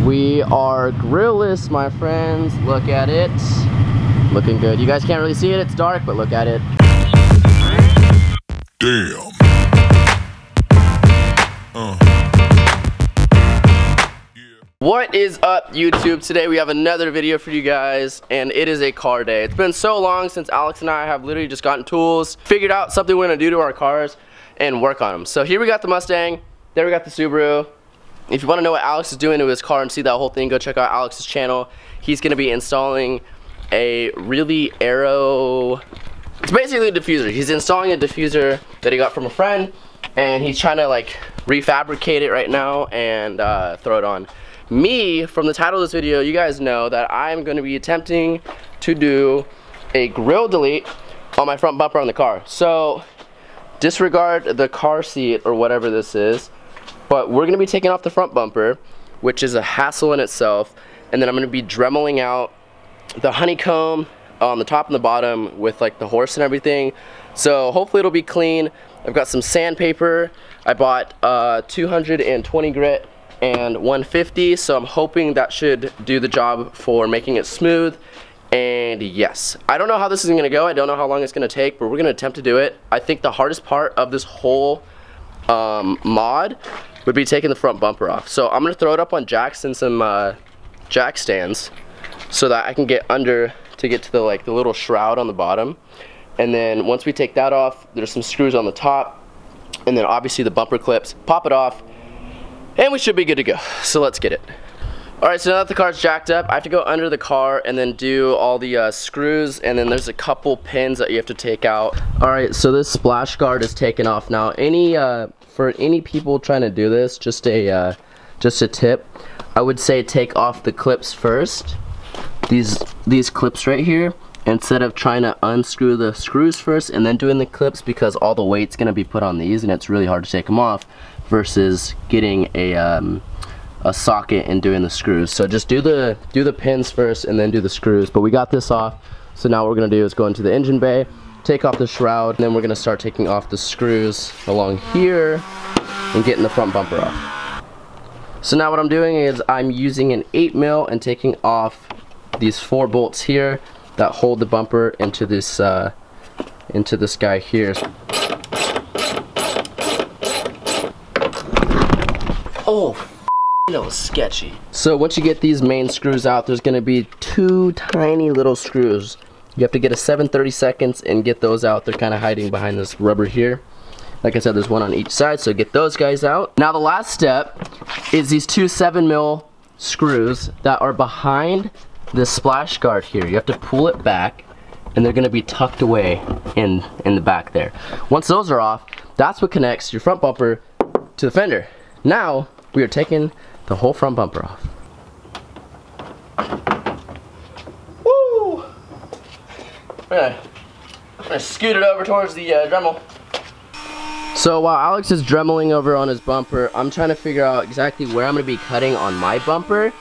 We are Grille-less, my friends. Look at it. Looking good. You guys can't really see it, it's dark, but look at it. Damn. What is up, YouTube? Today we have another video for you guys, and it is a car day. It's been so long since Alex and I have literally just gotten tools, figured out something we're gonna do to our cars, and work on them. So here we got the Mustang, there we got the Subaru. If you wanna know what Alex is doing to his car and see that whole thing, go check out Alex's channel. He's gonna be installing a really it's basically a diffuser. He's installing a diffuser that he got from a friend, and he's trying to like refabricate it right now and throw it on. Me, from the title of this video, you guys know that I'm going to be attempting to do a grill delete on my front bumper on the car. So disregard the car seat or whatever this is, but we're going to be taking off the front bumper, which is a hassle in itself, and then I'm going to be dremeling out the honeycomb on the top and the bottom with like the horse and everything. So hopefully it'll be clean. I've got some sandpaper. I bought 220 grit and 150, so I'm hoping that should do the job for making it smooth. And yes, I don't know how this is gonna go. I don't know how long it's gonna take, but we're gonna attempt to do it. I think the hardest part of this whole mod would be taking the front bumper off. So I'm gonna throw it up on jacks and some jack stands so that I can get under to get to the the little shroud on the bottom. And then once we take that off, there's some screws on the top, and then obviously the bumper clips. Pop it off, and we should be good to go. So let's get it. Alright, so now that the car's jacked up, I have to go under the car and then do all the screws, and then there's a couple pins that you have to take out. Alright, so this splash guard is taken off now. For any people trying to do this, just a tip, I would say take off the clips first. These clips right here, instead of trying to unscrew the screws first and then doing the clips, because all the weight's gonna be put on these and it's really hard to take them off, versus getting a socket and doing the screws. So just do the pins first and then do the screws. But we got this off, so now what we're gonna do is go into the engine bay, take off the shroud, and then we're gonna start taking off the screws along here and getting the front bumper off. So now what I'm doing is I'm using an 8mm and taking off these 4 bolts here that hold the bumper into this guy here. Oh, that was sketchy. So once you get these main screws out, there's gonna be 2 tiny little screws. You have to get a 7/32 and get those out. They're kind of hiding behind this rubber here. Like I said, there's one on each side, so get those guys out. Now the last step is these 2 7mm screws that are behind this splash guard here. You have to pull it back, and they're gonna be tucked away in the back there. Once those are off, that's what connects your front bumper to the fender. Now we are taking the whole front bumper off. Woo! I'm gonna scoot it over towards the Dremel. So while Alex is dremeling over on his bumper, I'm trying to figure out exactly where I'm gonna be cutting on my bumper.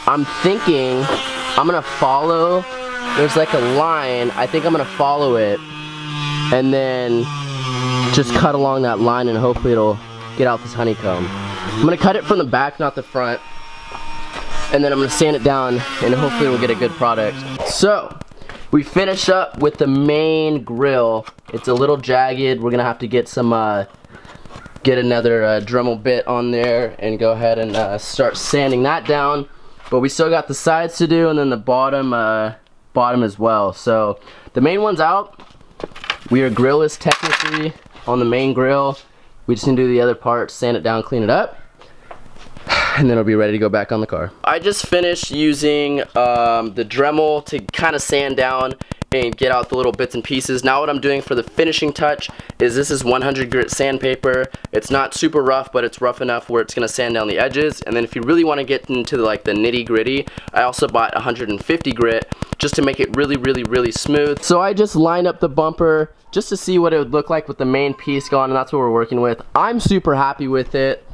I'm thinking I'm gonna follow, there's like a line, I think I'm gonna follow it and then just cut along that line, and hopefully it'll get out this honeycomb. I'm gonna cut it from the back, not the front, and then I'm gonna sand it down, and hopefully we'll get a good product. So we finish up with the main grill. It's a little jagged. We're gonna have to get some get another Dremel bit on there and go ahead and start sanding that down. But we still got the sides to do, and then the bottom as well. So the main one's out. We are Grille-less technically on the main grill. We just need to do the other parts, sand it down, clean it up, and then it'll be ready to go back on the car. I just finished using the Dremel to kind of sand down and get out the little bits and pieces. Now what I'm doing for the finishing touch is this is 100 grit sandpaper. It's not super rough, but it's rough enough where it's gonna sand down the edges. And then if you really want to get into the nitty gritty, I also bought 150 grit just to make it really smooth. So I just lined up the bumper just to see what it would look like with the main piece gone, and that's what we're working with. I'm super happy with it.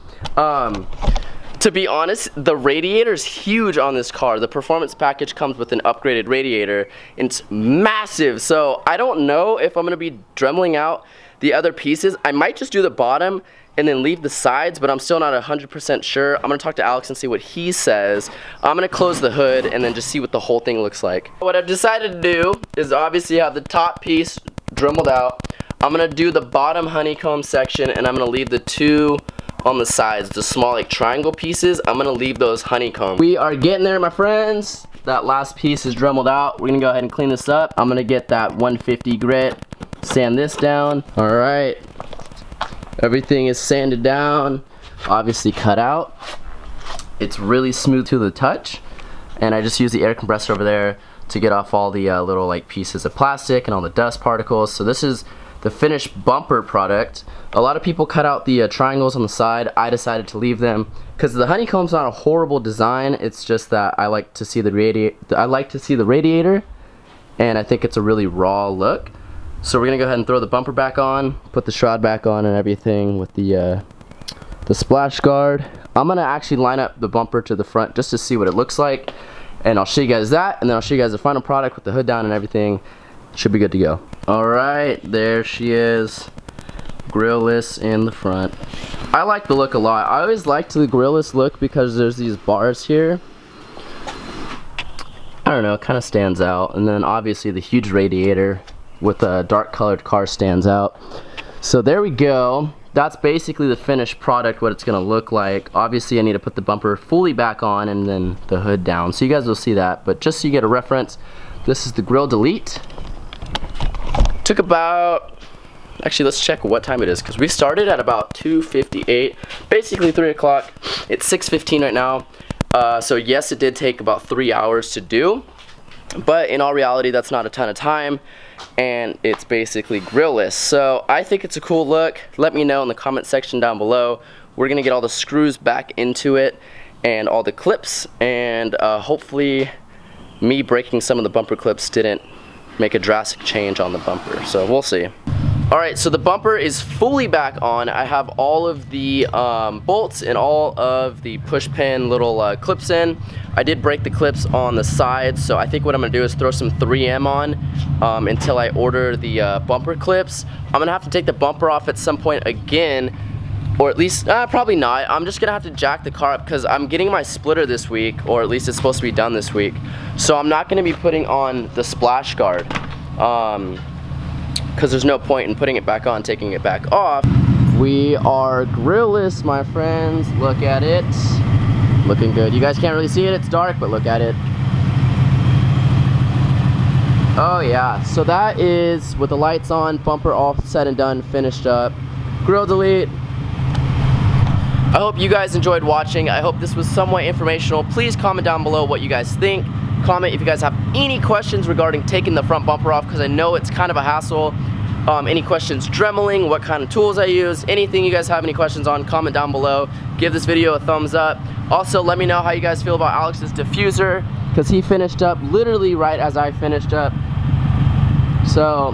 To be honest, the radiator's huge on this car. The performance package comes with an upgraded radiator. It's massive, so I don't know if I'm gonna be dremeling out the other pieces. I might just do the bottom and then leave the sides, but I'm still not 100% sure. I'm gonna talk to Alex and see what he says. I'm gonna close the hood and then just see what the whole thing looks like. What I've decided to do is obviously have the top piece dremeled out. I'm gonna do the bottom honeycomb section, and I'm gonna leave the two on the sides, the small like triangle pieces. I'm gonna leave those honeycomb. We are getting there, my friends. That last piece is dremeled out. We're gonna go ahead and clean this up. I'm gonna get that 150 grit, sand this down. All right. Everything is sanded down, obviously cut out. It's really smooth to the touch, and I just use the air compressor over there to get off all the little like pieces of plastic and all the dust particles. So this is the finished bumper product. A lot of people cut out the triangles on the side. I decided to leave them because the honeycomb's not a horrible design. It's just that I like to see the radiator, and I think it's a really raw look. So we're gonna go ahead and throw the bumper back on, put the shroud back on and everything with the splash guard. I'm gonna actually line up the bumper to the front just to see what it looks like, and I'll show you guys that, and then I'll show you guys the final product with the hood down and everything. Should be good to go. Alright, there she is, grille-less in the front. I like the look a lot. I always liked the grille-less look because there's these bars here. I don't know, it kind of stands out, and then obviously the huge radiator with a dark colored car stands out. So there we go. That's basically the finished product, what it's gonna look like. Obviously I need to put the bumper fully back on and then the hood down, so you guys will see that. But just so you get a reference, this is the Grille Delete. Took about, actually let's check what time it is, because we started at about 2:58, basically 3 o'clock. It's 6:15 right now. So yes, it did take about 3 hours to do, but in all reality that's not a ton of time, and it's basically grille-less. So I think it's a cool look. Let me know in the comment section down below. We're gonna get all the screws back into it and all the clips, and hopefully me breaking some of the bumper clips didn't make a drastic change on the bumper, so we'll see. Alright, so the bumper is fully back on. I have all of the bolts and all of the push pin little clips in. I did break the clips on the sides, so I think what I'm going to do is throw some 3M on until I order the bumper clips. I'm going to have to take the bumper off at some point again, or at least, probably not. I'm just going to have to jack the car up because I'm getting my splitter this week, or at least it's supposed to be done this week. So I'm not going to be putting on the splash guard. Because there's no point in putting it back on, taking it back off. We are grille-less, my friends. Look at it. Looking good. You guys can't really see it, it's dark, but look at it. Oh yeah, so that is with the lights on, bumper all said and done, finished up. Grille Delete. I hope you guys enjoyed watching. I hope this was somewhat informational. Please comment down below what you guys think. Comment if you guys have any questions regarding taking the front bumper off, because I know it's kind of a hassle. Any questions dremeling, what kind of tools I use, anything you guys have any questions on, comment down below. Give this video a thumbs up. Also, let me know how you guys feel about Alex's diffuser, because he finished up literally right as I finished up. So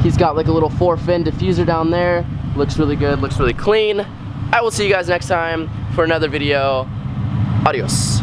he's got like a little 4-fin diffuser down there. Looks really good, looks really clean. I will see you guys next time for another video. Adios.